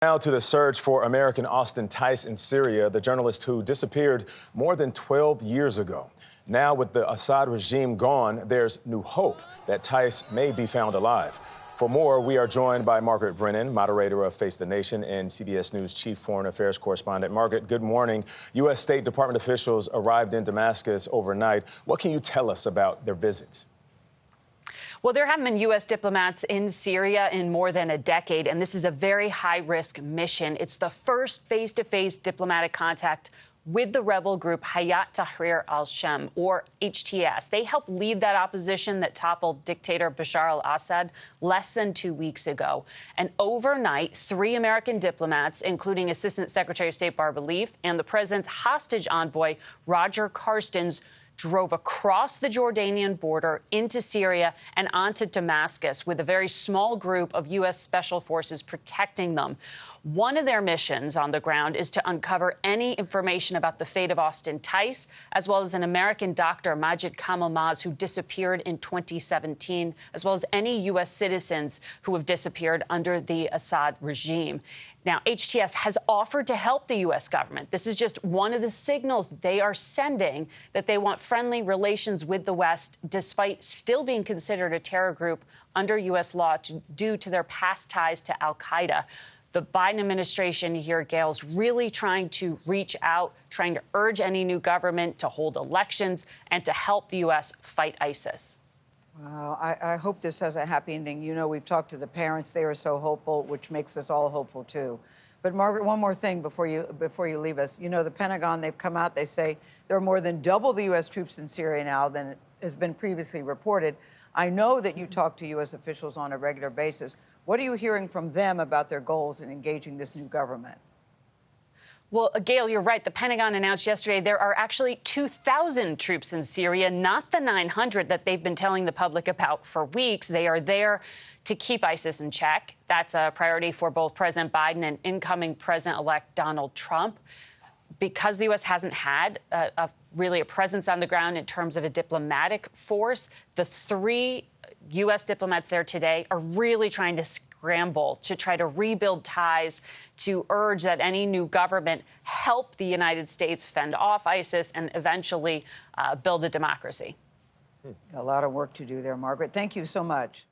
Now to the search for American Austin Tice in Syria, the journalist who disappeared more than 12 years ago. Now, with the Assad regime gone, there's new hope that Tice may be found alive. For more, we are joined by Margaret Brennan, moderator of Face the Nation and CBS News chief foreign affairs correspondent. Margaret, good morning. U.S. State Department officials arrived in Damascus overnight. What can you tell us about their visit? Well, there haven't been U.S. diplomats in Syria in more than a decade, and this is a very high-risk mission. It's the first face-to-face diplomatic contact with the rebel group Hayat Tahrir al-Sham, or HTS. They helped lead that opposition that toppled dictator Bashar al-Assad less than 2 weeks ago. And overnight, 3 American diplomats, including Assistant Secretary of State Barbara Leaf and the president's hostage envoy, Roger Carstens, drove across the Jordanian border into Syria and onto Damascus with a very small group of U.S. Special Forces protecting them. One of their missions on the ground is to uncover any information about the fate of Austin Tice, as well as an American doctor, Majid Kamal Maz, who disappeared in 2017, as well as any U.S. citizens who have disappeared under the Assad regime. Now, HTS has offered to help the U.S. government. This is just one of the signals they are sending that they want friendly relations with the West, despite still being considered a terror group under U.S. law due to their past ties to al-Qaeda. The Biden administration here, Gayle, is really trying to reach out, trying to urge any new government to hold elections and to help the U.S. fight ISIS. Wow, I hope this has a happy ending. You know, we've talked to the parents. They are so hopeful, which makes us all hopeful, too. But, Margaret, one more thing before you leave us. You know, the Pentagon, they've come out. They say there are more than double the U.S. troops in Syria now than has been previously reported. I know that you talk to U.S. officials on a regular basis. What are you hearing from them about their goals in engaging this new government? Well, Gayle, you're right. The Pentagon announced yesterday there are actually 2,000 troops in Syria, not the 900 that they've been telling the public about for weeks. They are there to keep ISIS in check. That's a priority for both President Biden and incoming President-elect Donald Trump. Because the U.S. hasn't had really a presence on the ground in terms of a diplomatic force, the 3 U.S. diplomats there today are really trying to scramble to try to rebuild ties, to urge that any new government help the United States fend off ISIS and eventually build a democracy. A lot of work to do there, Margaret. Thank you so much.